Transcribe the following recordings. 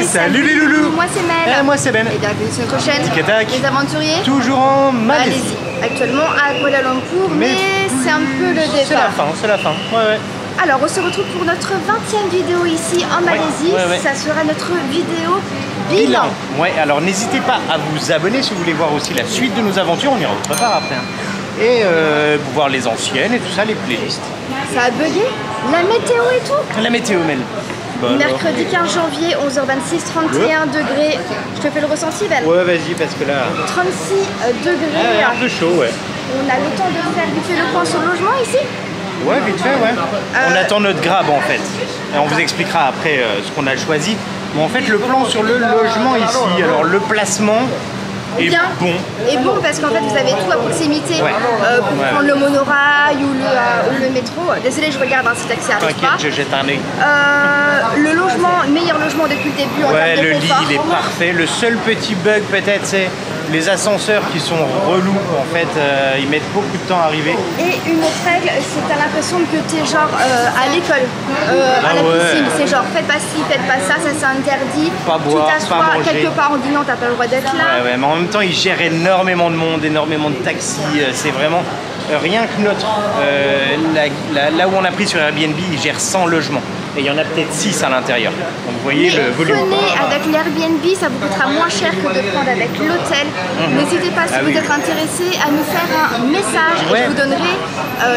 Salut les loulous. Moi c'est Mel. Et moi c'est Ben. Et bienvenue sur notre chaîne. Tic et tac. Les aventuriers. Toujours en Malaisie. Actuellement à Kuala Lumpur, mais c'est un peu le départ. C'est la fin, c'est la fin. Ouais. Alors on se retrouve pour notre 20e vidéo ici en Malaisie. Ça sera notre vidéo bilan. Ouais, alors n'hésitez pas à vous abonner si vous voulez voir aussi la suite de nos aventures. On y reprépare après. Et voir les anciennes et tout ça, les playlists. Ça a bugué? La météo et tout? La météo, Mel. Bon, mercredi 15 janvier, 11h26, 31 degrés. Je te fais le ressenti, Ben? Ouais, vas-y, parce que là... 36 degrés. Un peu chaud, ouais. On a le temps de faire vite fait le point sur le logement ici? Ouais, vite fait, ouais. On attend notre grab, en fait. Et on vous expliquera après ce qu'on a choisi. Mais en fait, le plan sur le logement ici, alors le placement... Et bien, bon. Et bon parce qu'en fait vous avez tout à proximité pour prendre le monorail ou le métro. Désolé, je regarde si taxi arrive pas. T'inquiète, je jette un œil. Le logement, meilleur logement depuis le début en termes de confort. Le lit il est parfait. Le seul petit bug peut-être c'est les ascenseurs qui sont relous. En fait, ils mettent beaucoup de temps à arriver. Et une autre règle, c'est que t'as l'impression que t'es genre à l'école, à la piscine. C'est genre faites pas ci, faites pas ça, ça c'est interdit. Pas boire, tu t'assois quelque part en disant t'as pas le droit d'être là. Ouais, mais en même temps ils gèrent énormément de monde, énormément de taxis. C'est vraiment rien que notre là où on a pris sur Airbnb, ils gèrent 100 logements. Et il y en a peut-être 6 à l'intérieur. Donc vous voyez le volume. Venez avec l'Airbnb, ça vous coûtera moins cher que de prendre avec l'hôtel. N'hésitez pas, si vous êtes intéressé, à nous faire un message et je vous donnerai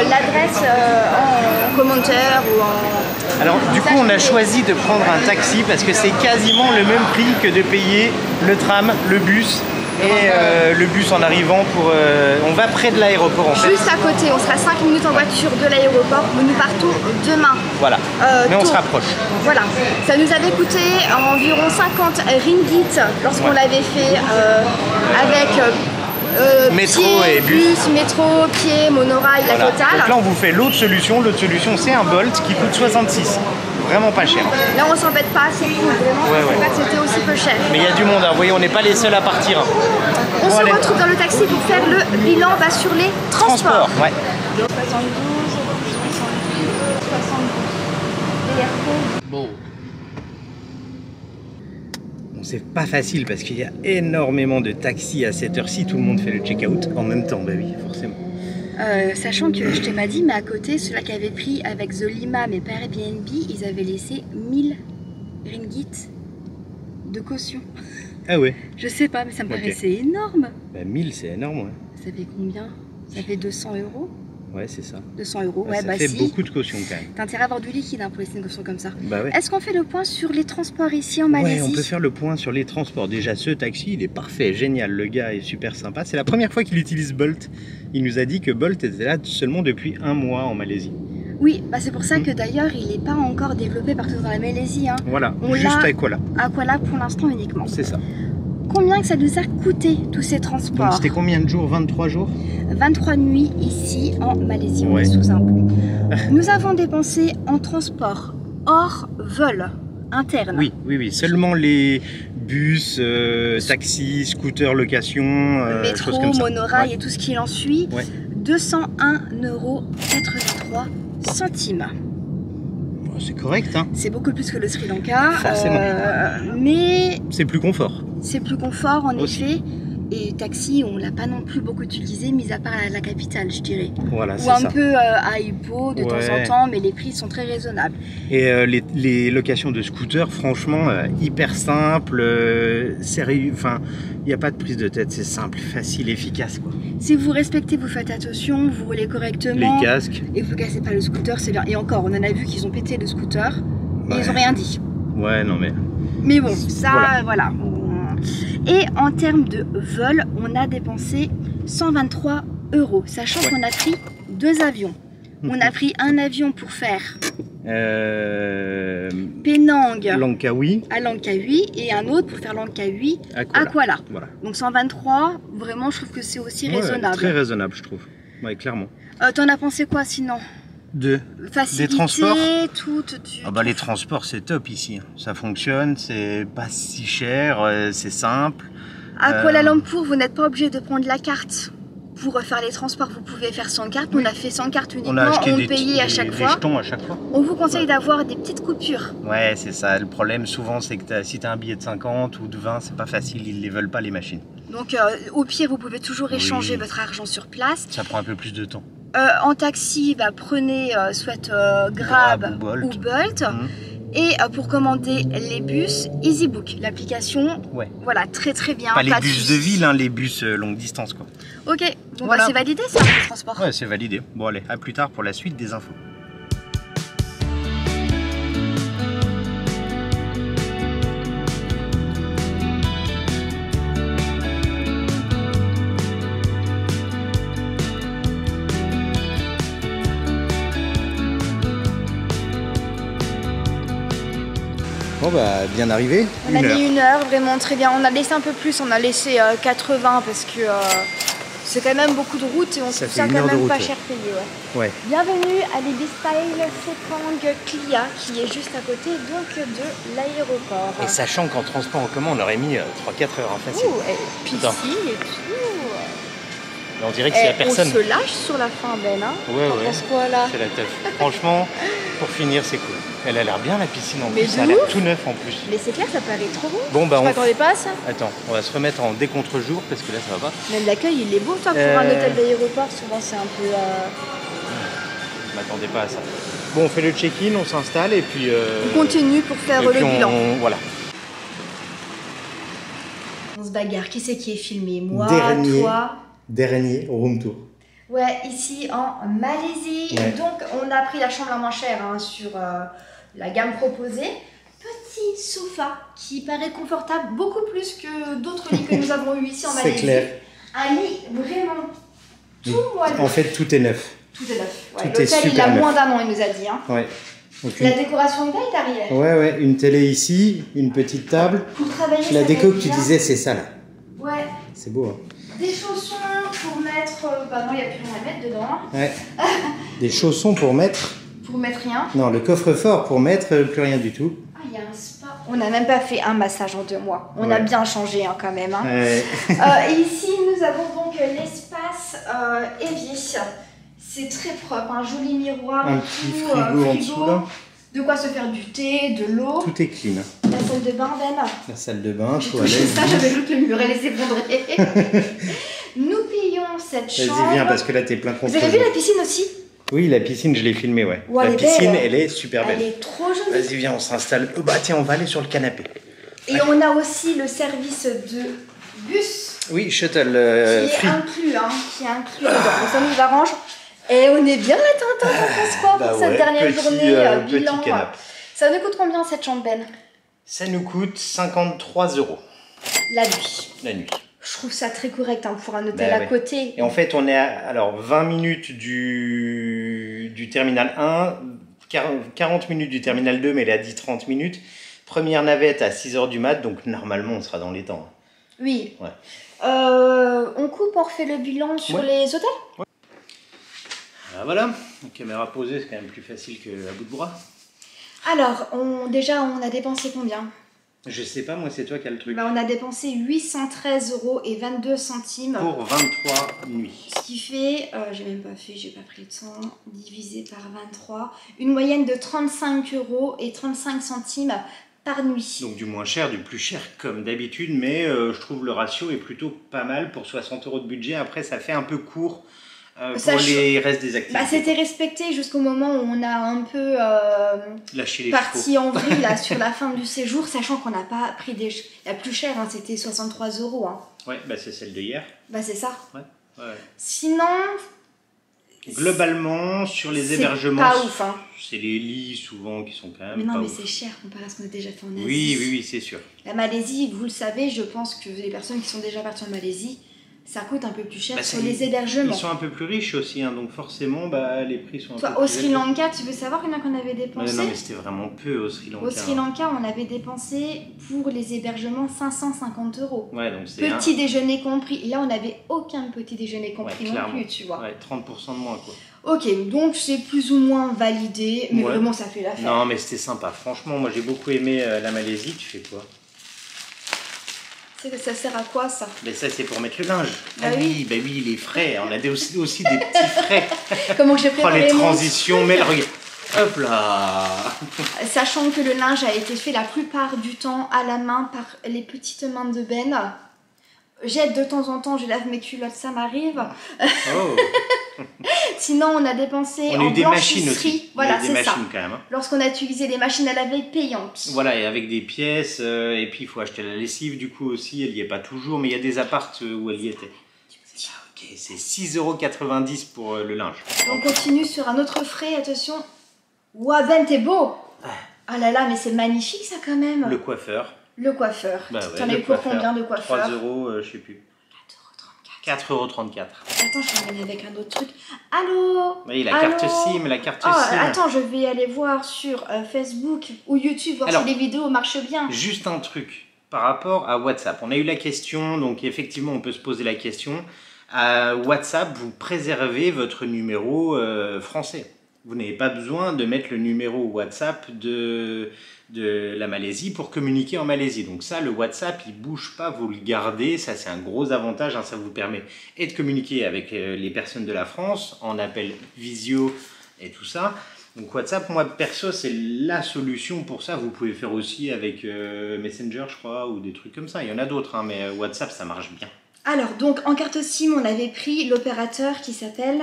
l'adresse en commentaire ou en... Alors du coup on a choisi de prendre un taxi parce que c'est quasiment le même prix que de payer le tram, le bus. Et le bus en arrivant pour... on va près de l'aéroport en fait. Juste à côté, on sera 5 minutes en voiture de l'aéroport, mais nous partons demain. Voilà, mais on se rapproche. Voilà, ça nous avait coûté environ 50 ringgit lorsqu'on l'avait fait avec métro pied, et bus, métro, pied, monorail, la totale. Donc là on vous fait l'autre solution c'est un Bolt qui coûte 66. Vraiment pas cher. Là on s'embête pas, c'est cool, vraiment, je sais pas que c'était aussi peu cher. Mais il y a du monde, vous voyez, on n'est pas les seuls à partir. On se retrouve dans le taxi pour faire le bilan sur les transports. Ouais. 72, 72, 72. Bon. C'est pas facile parce qu'il y a énormément de taxis à cette heure-ci, tout le monde fait le check-out en même temps, bah oui, forcément. Sachant que je t'ai pas dit, mais à côté, ceux-là qui avaient pris avec Zolima, mais pas Airbnb, ils avaient laissé 1000 ringgit de caution. Ah ouais? Je sais pas, mais ça me paraissait énorme. Bah 1000 c'est énorme, ouais. Ça fait combien? Ça fait 200 €? Ouais, c'est ça. 200 €, ouais, ça fait beaucoup de caution quand même. T'as intérêt à avoir du liquide pour laisser une caution comme ça. Bah ouais. Est-ce qu'on fait le point sur les transports ici en Malaisie? Ouais, on peut faire le point sur les transports. Déjà, ce taxi, il est parfait, génial. Le gars est super sympa. C'est la première fois qu'il utilise Bolt. Il nous a dit que Bolt était là seulement depuis 1 mois en Malaisie. Oui, bah c'est pour ça que d'ailleurs, il n'est pas encore développé partout dans la Malaisie. Hein. Voilà, juste à Kuala. À Kuala pour l'instant uniquement. C'est ça. Combien que ça nous a coûté tous ces transports? Donc c'était combien de jours? 23 jours? 23 nuits ici en Malaisie, on est sous impôt. Nous avons dépensé en transport hors vol interne. Oui, seulement les bus, taxis, scooters, location, métro, monorail et tout ce qui en suit. 201,83 €. C'est correct, hein. C'est beaucoup plus que le Sri Lanka. Forcément. Mais... c'est plus confort. C'est plus confort en effet. Et taxi, on l'a pas non plus beaucoup utilisé, mis à part à la capitale, je dirais. Voilà, ou un peu à Ipoh de temps en temps, mais les prix sont très raisonnables. Et les locations de scooters, franchement, hyper simple, sérieux. Enfin, il n'y a pas de prise de tête, c'est simple, facile, efficace, quoi. Si vous respectez, vous faites attention, vous roulez correctement. Les casques. Et vous cassez pas le scooter, c'est bien. Et encore, on en a vu qu'ils ont pété le scooter et ils ont rien dit. Ouais, non mais. Mais bon, ça, voilà. Et en termes de vol, on a dépensé 123 €, sachant qu'on a pris 2 avions. On a pris un avion pour faire Penang Langkawi à Langkawi et un autre pour faire Langkawi à Kuala. Voilà. Donc 123, vraiment je trouve que c'est aussi raisonnable. Très raisonnable je trouve, ouais, clairement. T'en as pensé quoi sinon? Facilité, des transports. Les transports c'est top ici, ça fonctionne, c'est pas si cher, c'est simple. À Kuala Lumpur, vous n'êtes pas obligé de prendre la carte pour faire les transports, vous pouvez faire sans carte. On a fait sans carte uniquement, on a acheté on payait à chaque fois. Des jetons à chaque fois. On vous conseille d'avoir des petites coupures. Ouais, c'est ça. Le problème souvent, c'est que si tu as un billet de 50 ou de 20, c'est pas facile, ils les veulent pas les machines. Donc au pire, vous pouvez toujours échanger votre argent sur place. Ça prend un peu plus de temps. En taxi, prenez soit Grab ou Bolt. Et pour commander les bus, EasyBook, l'application, voilà, très très bien. Pas les bus de ville, hein, les bus longue distance quoi. Ok, bon voilà. C'est validé ça, le transport. Ouais, c'est validé. Bon allez, à plus tard pour la suite des infos. Bon bah bien arrivé. On a mis 1 heure, vraiment très bien. On a laissé un peu plus, on a laissé 80 parce que c'est quand même beaucoup de route et on trouve ça quand même pas cher payé. Ouais. Bienvenue à l'Ibis-Style Sepang Clia qui est juste à côté donc de l'aéroport. Et sachant qu'en transport en commun on aurait mis 3-4 heures facile. Et piscine et tout. Mais on dirait qu'il n'y a personne. On se lâche sur la fin Ben hein. Ouais. Quoi là? C'est la teuf. Franchement, pour finir c'est cool. Elle a l'air bien la piscine en plus, ça a l'air tout neuf en plus. Mais c'est clair, ça paraît trop beau. Bon bah on m'attendais pas à ça. Attends, on va se remettre en décontre-jour parce que là ça va pas. Même l'accueil il est beau toi pour un hôtel d'aéroport, souvent c'est un peu... Je m'attendais pas à ça. Bon on fait le check-in, on s'installe et puis... On continue pour faire le bilan. Voilà. On se bagarre, qui c'est qui est filmé? Moi, toi... Dernier room tour. Ouais, ici en Malaisie. Ouais. Donc, on a pris la chambre la moins chère hein, sur la gamme proposée. Petit sofa qui paraît confortable, beaucoup plus que d'autres lits que nous avons eu ici en Malaisie. C'est clair. Un lit vraiment tout moelleux. En fait, tout est neuf. Tout est neuf. Ouais, l'hôtel, il a moins d'1 an, il nous a dit. Hein. Ouais. La décoration est belle derrière. Ouais, une télé ici, une petite table. Pour travailler. La déco que tu disais, c'est ça là. Ouais. C'est beau. Hein. Des chaussons pour mettre... Bah non, il n'y a plus rien à mettre dedans. Ouais. Des chaussons pour mettre... Pour mettre rien. Non, le coffre-fort pour mettre plus rien du tout. Ah, il y a un spa. On n'a même pas fait un massage en 2 mois. On a bien changé hein, quand même. Hein. Ouais. Et ici, nous avons donc l'espace évier. C'est très propre, un joli miroir. Un petit frigo en dessous là. De quoi se faire du thé, de l'eau. Tout est clean. La salle de bain, Ben. La salle de bain, toilette. Ça, j'avais cru que le mur allait s'effondrer. Nous payons cette chambre. Vas-y, viens, parce que là, t'es plein contre. Vous avez vu la piscine aussi? Oui, la piscine, je l'ai filmée, ouais. La piscine, elle est super belle. Elle est trop jolie. Vas-y, viens, on s'installe. Oh, bah tiens, on va aller sur le canapé. Et on a aussi le service de bus. Oui, shuttle qui est inclus, hein, qui est inclus dedans. Donc ça nous arrange. Et on est bien là, en transport pour cette dernière journée bilan. Ça nous coûte combien cette chambre, Ben? Ça nous coûte 53 €. La nuit. La nuit. Je trouve ça très correct hein, pour un hôtel à côté. Et en fait, on est à 20 minutes du terminal 1, 40 minutes du terminal 2, mais elle a dit 30 minutes. Première navette à 6 h du mat, donc normalement, on sera dans les temps. Oui. Ouais. On coupe, on refait le bilan sur les hôtels. Ouais. Voilà, la caméra posée, c'est quand même plus facile que à bout de bras. Alors, déjà, on a dépensé combien? Je sais pas, moi c'est toi qui as le truc. On a dépensé 813 € et 22 centimes. Pour 23 nuits. Ce qui fait, j'ai même pas fait, j'ai pas pris le temps, divisé par 23, une moyenne de 35 € et 35 centimes par nuit. Donc du moins cher, du plus cher comme d'habitude, mais je trouve le ratio est plutôt pas mal pour 60 € de budget. Après ça fait un peu court. Pour les restes des activités. C'était respecté jusqu'au moment où on a un peu lâché les parti en vrille là, sur la fin du séjour, sachant qu'on n'a pas pris la plus chère, hein, c'était 63 €. Hein. Ouais, c'est celle de hier. C'est ça. Ouais. Sinon... Globalement, sur les hébergements, pas ouf, hein. C'est les lits souvent qui sont quand même. Mais non, mais c'est cher comparé à ce qu'on a déjà fait en Asie. Oui, c'est sûr. La Malaisie, vous le savez, je pense que les personnes qui sont déjà parties en Malaisie, ça coûte un peu plus cher sur les hébergements. Ils sont un peu plus riches aussi, hein, donc forcément les prix sont un peu plus élevés. Au Sri Lanka, tu veux savoir combien qu'on avait dépensé? Non, mais c'était vraiment peu au Sri Lanka. Au Sri Lanka, on avait dépensé pour les hébergements 550 €. Ouais, donc c'est petit déjeuner compris. Là, on n'avait aucun petit déjeuner compris non plus, tu vois. Ouais, 30% de moins, quoi. Ok, donc c'est plus ou moins validé, mais vraiment ça fait l'affaire. Non, mais c'était sympa. Franchement, moi j'ai beaucoup aimé la Malaisie. Tu fais quoi? Ça sert à quoi ça? Mais ça c'est pour mettre le linge. Bah oui. Bah oui, les frais. On a aussi des petits frais. Comment que j'ai préparé les transitions, mais regarde. Hop là. Sachant que le linge a été fait la plupart du temps à la main par les petites mains de Ben. J'aide de temps en temps, je lave mes culottes, ça m'arrive. Oh. Sinon, on a dépensé on a eu des machines aussi. Voilà, c'est ça. Quand même, hein. Lorsqu'on a utilisé des machines à laver payantes. Voilà, et avec des pièces, et puis il faut acheter la lessive du coup aussi, elle n'y est pas toujours, mais il y a des apparts où elle y était. Ok, c'est 6,90 € pour le linge. On continue sur un autre frais, attention. Ouah Ben, t'es beau. Ah là là, mais c'est magnifique ça quand même. Le coiffeur. Le coiffeur. Bah ouais, t'en as eu pour combien de coiffeur? 3 €, je sais plus. 4,34 €. Attends, je vais aller avec un autre truc. Allô? Oui, la carte SIM, la carte SIM. Attends, je vais aller voir sur Facebook ou YouTube, voir si les vidéos marchent bien. Juste un truc par rapport à WhatsApp. On a eu la question, donc effectivement, on peut se poser la question. À WhatsApp, vous préservez votre numéro français. Vous n'avez pas besoin de mettre le numéro WhatsApp de la Malaisie pour communiquer en Malaisie. Donc ça, le WhatsApp, il bouge pas, vous le gardez. Ça, c'est un gros avantage. Hein. Ça vous permet et de communiquer avec les personnes de la France en appel visio et tout ça. Donc WhatsApp, moi perso, c'est la solution pour ça. Vous pouvez faire aussi avec Messenger, je crois, ou des trucs comme ça. Il y en a d'autres, hein, mais WhatsApp, ça marche bien. Alors, donc, en carte SIM, on avait pris l'opérateur qui s'appelle...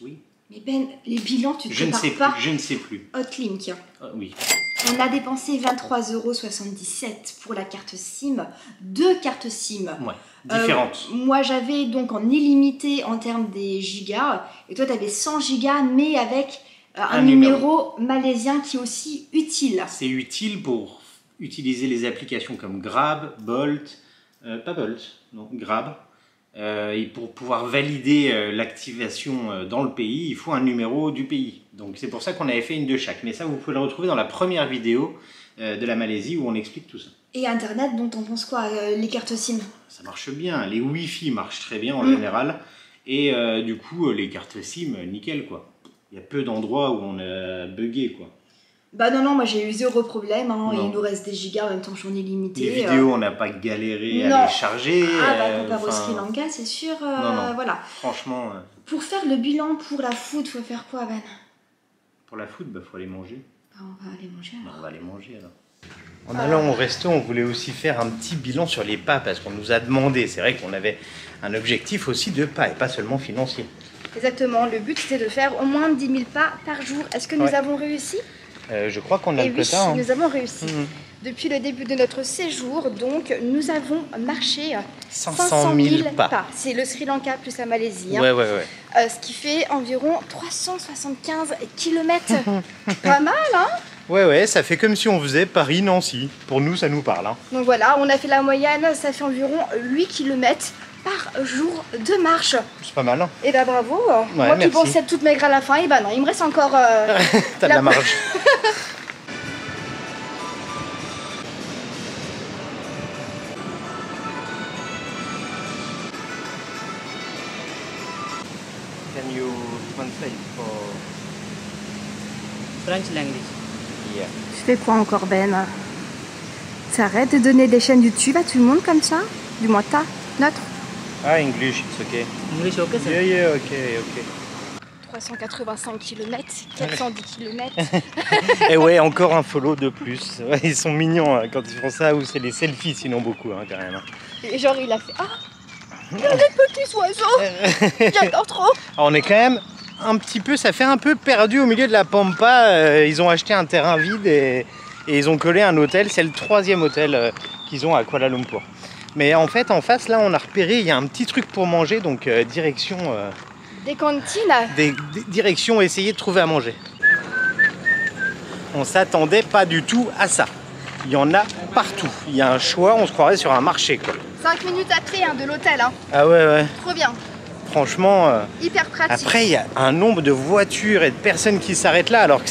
Oui. Mais Ben, les bilans, tu te prépares pas. Je ne sais plus. Hotlink. Oui. On a dépensé 23,77 € pour la carte SIM. 2 cartes SIM. Ouais, différentes. Moi, j'avais donc en illimité en termes des gigas. Et toi, tu avais 100 gigas, mais avec un numéro malaisien qui est aussi utile. C'est utile pour utiliser les applications comme Grab, Bolt, pas Bolt, non, Grab. Et pour pouvoir valider l'activation dans le pays, il faut un numéro du pays. Donc c'est pour ça qu'on avait fait une de chaque. Mais ça, vous pouvez le retrouver dans la première vidéo de la Malaisie où on explique tout ça. Et Internet, donc t'en penses quoi, les cartes SIM? Ça marche bien. Les Wi-Fi marchent très bien en général. Et du coup, les cartes SIM, nickel quoi. Il y a peu d'endroits où on a bugué quoi. Bah non, moi j'ai eu 0 problème, hein, et il nous reste des gigas en même temps que j'en ai limité. Les vidéos, on n'a pas galéré à les charger. Ah bah comparé au Sri Lanka, c'est sûr, non. voilà. Franchement... Pour faire le bilan pour la food, faut faire quoi, Ben? Pour la food, bah faut aller manger. Bah on va aller manger alors. Bah, on va aller manger alors. En allant au resto, on voulait aussi faire un petit bilan sur les pas, parce qu'on nous a demandé, c'est vrai qu'on avait un objectif aussi de pas, et pas seulement financier. Exactement, le but c'était de faire au moins 10 000 pas par jour. Est-ce que nous avons réussi? Je crois qu'on a le quota. Oui, nous avons réussi. Depuis le début de notre séjour, donc, nous avons marché 500 000 pas. C'est le Sri Lanka plus la Malaisie. Hein. Ouais. Ce qui fait environ 375 km. Pas mal, hein? Ouais, ça fait comme si on faisait Paris-Nancy. Pour nous, ça nous parle. Hein. Donc voilà, on a fait la moyenne, ça fait environ 8 km par jour de marche. C'est pas mal. Hein. Et bah bravo. Moi qui pensais être toute maigre à la fin, et bah non, il me reste encore... T'as de la marge. Can you translate for French language? Yeah. Tu fais quoi encore, Ben? T'arrêtes de donner des chaînes YouTube à tout le monde comme ça? Du moins notre. Ah, English, it's okay. English okay, sir? Yeah, okay. 385 km, 410 km. Et ouais, encore un follow de plus. Ouais, ils sont mignons hein, quand ils font ça, ou c'est les selfies sinon beaucoup, hein, carrément. Et genre il a fait il y a des petits oiseaux. J'adore trop. Alors, on est quand même un petit peu, ça fait un peu perdu au milieu de la pampa. Ils ont acheté un terrain vide et ils ont collé un hôtel. C'est le 3e hôtel qu'ils ont à Kuala Lumpur. Mais en fait, en face, là, on a repéré, il y a un petit truc pour manger, donc direction... des cantines. Direction essayer de trouver à manger. On s'attendait pas du tout à ça. Il y en a partout. Il y a un choix, on se croirait sur un marché, quoi. 5 minutes à pied de l'hôtel. Hein. Ah ouais. Trop bien. Franchement... hyper pratique. Après, il y a un nombre de voitures et de personnes qui s'arrêtent là, alors que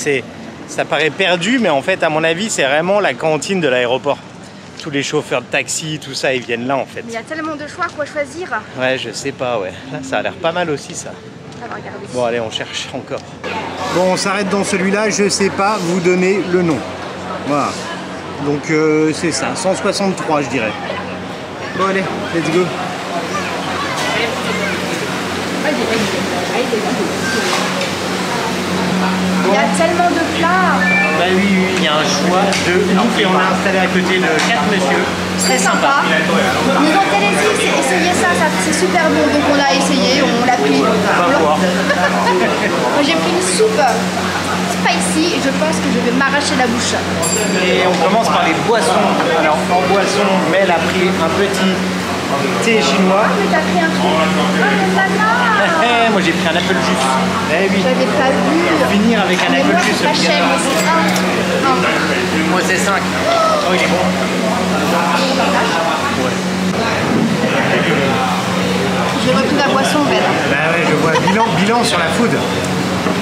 ça paraît perdu, mais en fait, à mon avis, c'est vraiment la cantine de l'aéroport. Tous les chauffeurs de taxi, tout ça, ils viennent là, en fait. Mais il y a tellement de choix, quoi choisir. Ouais, je sais pas, ouais. Là, ça a l'air pas mal aussi, ça. On va regarder. Bon, allez, on cherche encore. Bon, on s'arrête dans celui-là, je sais pas vous donner le nom. Voilà. Donc c'est ça, 163 je dirais. Bon allez, let's go. Il y a tellement de plats. Bah oui, il y a un choix de ouf et on a installé à côté le 4 monsieur. Très sympa. Nous ont essayé ça, c'est super bon. Donc on a essayé, on l'a pris. Moi j'ai pris une soupe spicy et je pense que je vais m'arracher la bouche. Et on commence par les boissons. Alors en boisson, Mel a pris un petit thé chinois. Ah mais t'as pris un truc. Ah, moi j'ai pris un apple juice. Eh oui. J'avais pas vu. Pour finir avec un apple juice. Moi c'est un. Moi c'est 5. Oh il est bon. Ouais. J'ai repris la boisson belle. Bah ouais, je vois. Bilan sur la food.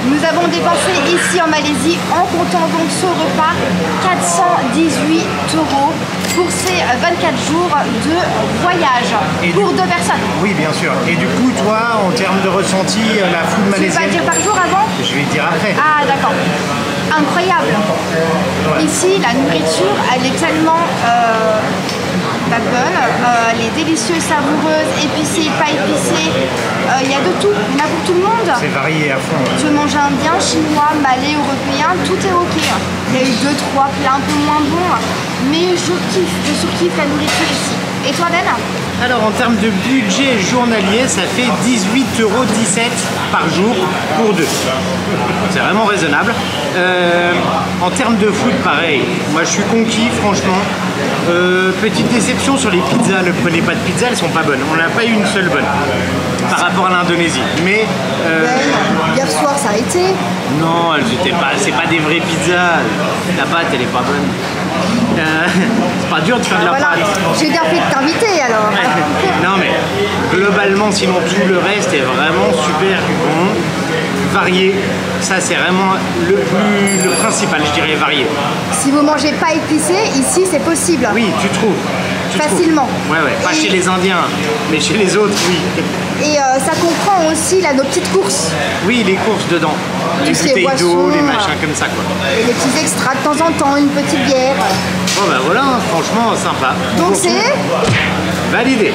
Nous avons dépensé ici en Malaisie, en comptant donc ce repas, 418 € pour ces 24 jours de voyage pour 2 personnes. Oui, bien sûr. Et du coup, toi, en termes de ressenti, la food malaisienne... Tu vas dire par jour avant? Je vais dire après. Ah, d'accord. Incroyable. Ouais. Ici, la nourriture, elle est tellement pas bonne. Elle est délicieuse, savoureuse, épicée, pas épicée. Il y a de tout. Il y en a pour tout le monde. C'est varié à fond. Tu veux manger indien, chinois, malais, européen, tout est ok. Il y a eu 2-3 plats un peu moins bons, mais je surkiffe la nourriture ici. Et toi, Ben? Alors, en termes de budget journalier, ça fait 18,17 € par jour pour 2. C'est vraiment raisonnable. En termes de food, pareil. Moi, je suis conquis, franchement. Petite déception sur les pizzas. Ne prenez pas de pizza, elles sont pas bonnes. On n'a pas eu une seule bonne par rapport à l'Indonésie. Mais hier soir, ça a été. Non, elles étaient pas. C'est pas des vraies pizzas. La pâte, elle est pas bonne. C'est pas dur de faire de la pâte. J'ai bien fait de t'inviter alors. Non mais globalement, sinon tout le reste est vraiment super bon, varié. Ça c'est vraiment le principal, je dirais, varié. Si vous mangez pas épicé, ici c'est possible. Oui, tu trouves. Facilement. Ouais, pas chez les Indiens, mais chez les autres, oui. Et ça comprend aussi là, nos petites courses. Oui, les courses dedans. Les bouteilles d'eau, les machins comme ça quoi. Et des petits extras de temps en temps, une petite bière. Bon bah voilà, franchement sympa. Donc c'est validé.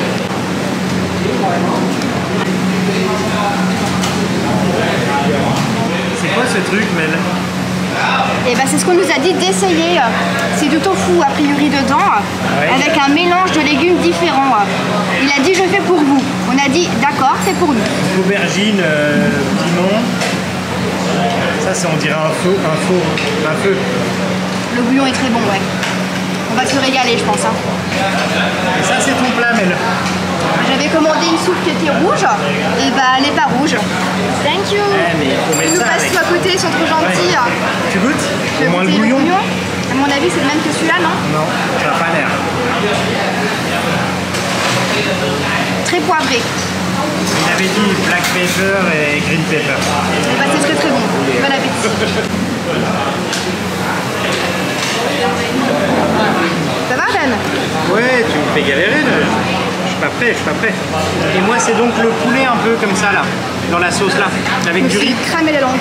C'est quoi ce truc, Mel? Et bah c'est ce qu'on nous a dit d'essayer. C'est du tofu a priori dedans, avec un mélange de légumes différents. Il a dit je fais pour vous. On a dit d'accord, c'est pour nous. Aubergine, piment. Ça c'est on dirait un feu. Le bouillon est très bon, ouais. On va se régaler, je pense. Hein. Et ça c'est ton plat, Mel. J'avais commandé une soupe qui était rouge, et bah elle n'est pas rouge. Thank you. Ils nous passent tout à côté, ils sont trop gentils. Ouais. Tu goûtes? Au moins le bouillon. À mon avis, c'est le même que celui-là, non? Non, ça n'a pas l'air. Très poivré. Il avait dit black pepper et green pepper. Et bah c'est très très bon. Bon appétit. Ça va, Ben? Ouais, tu me fais galérer là. Je suis pas prêt. Et moi c'est donc le poulet un peu comme ça là, dans la sauce là, avec du riz. Je me suis cramé la langue.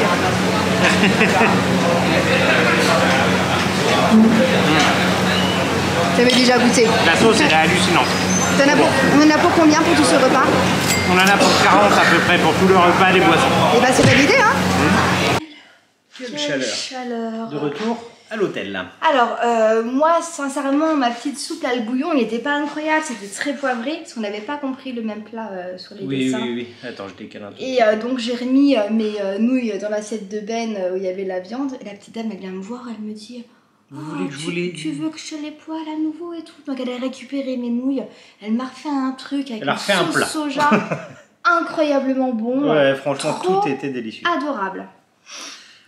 J'avais déjà goûté. La sauce elle est hallucinante. On en a pour combien pour tout ce repas? On en a pour 40 à peu près pour tout le repas des boissons. Et bah c'est validé hein. Quelle chaleur. De retour à l'hôtel là. Alors moi sincèrement ma petite soupe là, le bouillon il n'était pas incroyable, c'était très poivré parce qu'on n'avait pas compris le même plat sur les dessins. Oui. Attends je décale un peu. Et donc j'ai remis mes nouilles dans l'assiette de Ben où il y avait la viande. Et la petite dame elle vient me voir, elle me dit tu veux que je les poêle à nouveau et tout. Donc elle a récupéré mes nouilles, elle m'a refait un truc avec une sauce soja incroyablement bon. Ouais franchement tout était délicieux. Adorable.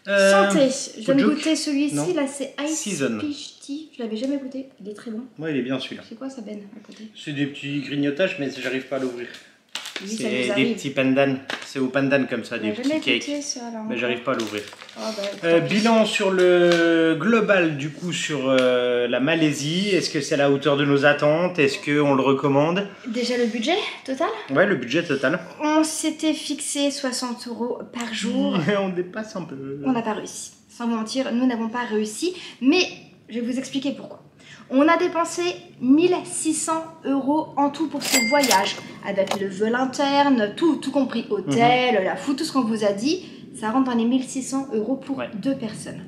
Santé, je viens de goûter celui-ci, là c'est Ice Season. Peach Tea, je l'avais jamais goûté, il est très bon. Ouais il est bien celui-là. C'est quoi ça Ben à côté? C'est des petits grignotages mais j'arrive pas à l'ouvrir. Oui, c'est des petits pandan, c'est au pandan comme ça, des petits cakes. Mais j'arrive pas à l'ouvrir. Bilan sur le global du coup sur la Malaisie, est-ce que c'est à la hauteur de nos attentes? Est-ce qu'on le recommande? Déjà le budget total? Ouais, le budget total. On s'était fixé 60 € par jour. On dépasse un peu. On n'a pas réussi. Sans vous mentir, nous n'avons pas réussi. Mais je vais vous expliquer pourquoi. On a dépensé 1600 € en tout pour ce voyage, avec le vol interne, tout compris, hôtel, la food, tout ce qu'on vous a dit, ça rentre dans les 1600 € pour 2 personnes.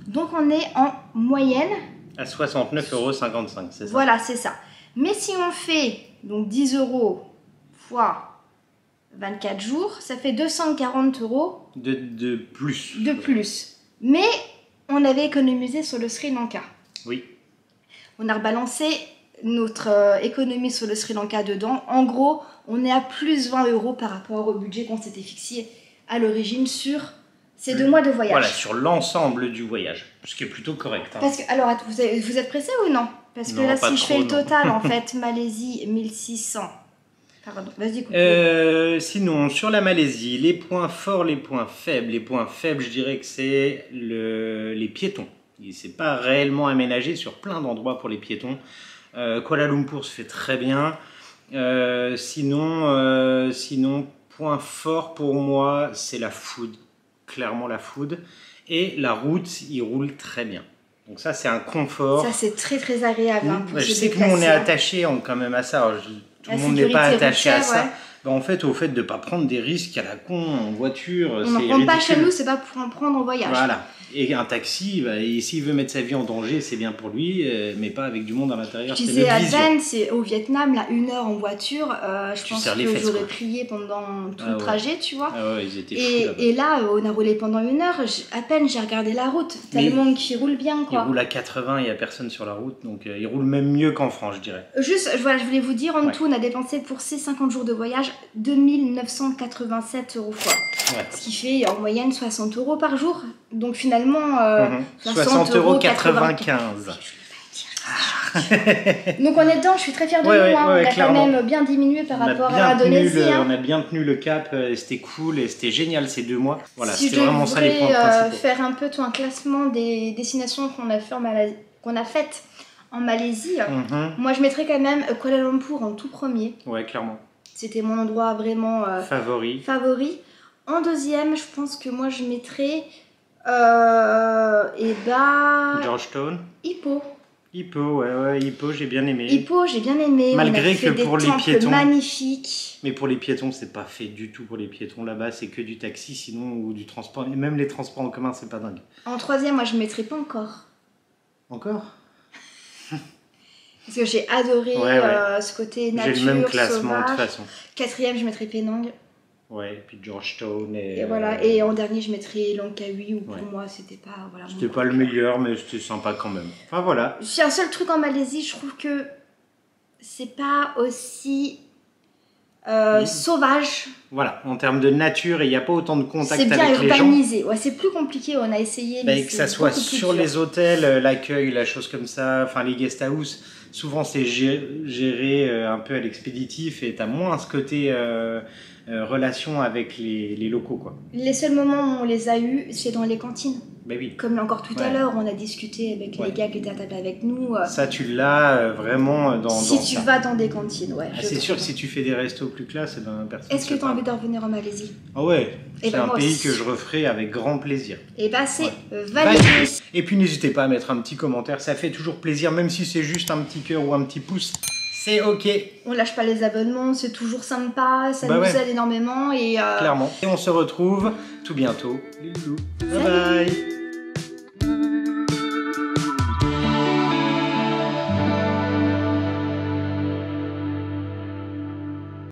Donc on est en moyenne à 69,55 €, c'est ça? Voilà, c'est ça. Mais si on fait donc 10 € fois 24 jours, ça fait 240 € de plus. De plus. Mais on avait économisé sur le Sri Lanka. Oui. On a rebalancé notre économie sur le Sri Lanka dedans. En gros, on est à plus 20 € par rapport au budget qu'on s'était fixé à l'origine sur ces 2 mois de voyage. Voilà, sur l'ensemble du voyage, ce qui est plutôt correct. Hein. Parce que, alors, vous êtes pressé ou non? Parce que non, là, si je fais le non. total, en fait, Malaisie, 1600. Pardon, vas-y, sinon, sur la Malaisie, les points forts, les points faibles. Les points faibles, je dirais que c'est les piétons. C'est pas réellement aménagé sur plein d'endroits pour les piétons. Kuala Lumpur se fait très bien. Sinon, point fort pour moi, c'est la food. Clairement la food. Et la route, il roule très bien. Donc ça, c'est un confort. Ça, c'est très très agréable. Hein, je sais que nous, on est attachés quand même à ça. Alors, tout le monde n'est pas attaché à ça. Ouais. Ben, en fait, au fait de ne pas prendre des risques à la con en voiture, on n'en prend pas chez nous, c'est pas pour en prendre en voyage. Voilà. Et un taxi, bah, s'il veut mettre sa vie en danger, c'est bien pour lui, mais pas avec du monde à l'intérieur. Je disais à Zen, c'est au Vietnam, là, 1 heure en voiture, je pense que j'aurais prié pendant tout le trajet, tu vois. Ah ouais, ils étaient fous, et là, on a roulé pendant 1 heure, à peine j'ai regardé la route, tellement qu'il roule bien, quoi. Il roule à 80, il n'y a personne sur la route, donc il roule même mieux qu'en France, je dirais. Juste, voilà, je voulais vous dire, en tout, on a dépensé pour ces 50 jours de voyage 2987 € fois. Ouais. Ce qui fait en moyenne 60 € par jour. Donc finalement, 60,95 €. Donc on est dedans, je suis très fière de nous. On a quand même bien diminué par rapport à l'Indonésie. On a bien tenu le cap, c'était cool et c'était génial ces 2 mois. Voilà, si c'était vraiment ça les points principaux. Faire un peu un classement des destinations qu'on a faites en Malaisie, moi je mettrais quand même Kuala Lumpur en tout premier. Ouais, clairement. C'était mon endroit vraiment favori. En deuxième, je pense que moi je mettrais Georgetown. Ipoh, Ipoh, j'ai bien aimé. Malgré que pour les piétons, magnifiques. Mais pour les piétons, c'est pas fait du tout pour les piétons. Là-bas, c'est que du taxi, sinon, ou du transport. Et même les transports en commun, c'est pas dingue. En troisième, moi je mettrais pas encore. Encore? Parce que j'ai adoré ce côté nature, j'ai le même classement sauvage. De toute façon. Quatrième, je mettrais Penang. Ouais, et puis Georgetown. Et voilà, et en dernier, je mettrais Langkawi, où pour moi, c'était pas... Voilà, c'était pas le meilleur, mais c'était sympa quand même. Enfin, voilà. C'est un seul truc en Malaisie, je trouve que c'est pas aussi sauvage. Voilà, en termes de nature, il n'y a pas autant de contact avec les gens. C'est bien urbanisé, c'est plus compliqué, on a essayé. Mais que ça soit sur les hôtels, l'accueil, la chose comme ça, enfin les guest house, souvent c'est géré un peu à l'expéditif et tu as moins ce côté relation avec les locaux, quoi. Les seuls moments où on les a eus, c'est dans les cantines. Ben oui. Comme encore tout à l'heure, on a discuté avec les gars qui étaient à table avec nous. Ça, tu l'as vraiment dans si tu vas dans des cantines, c'est sûr que si tu fais des restos plus classe, personne. Est-ce que tu as envie de revenir en Malaisie? Ah ouais, c'est un pays que je referai avec grand plaisir. Et bah c'est validé. Et puis n'hésitez pas à mettre un petit commentaire, ça fait toujours plaisir, même si c'est juste un petit cœur ou un petit pouce. C'est ok. On lâche pas les abonnements, c'est toujours sympa, ça nous aide énormément. Et clairement. Et on se retrouve tout bientôt. Bye bye.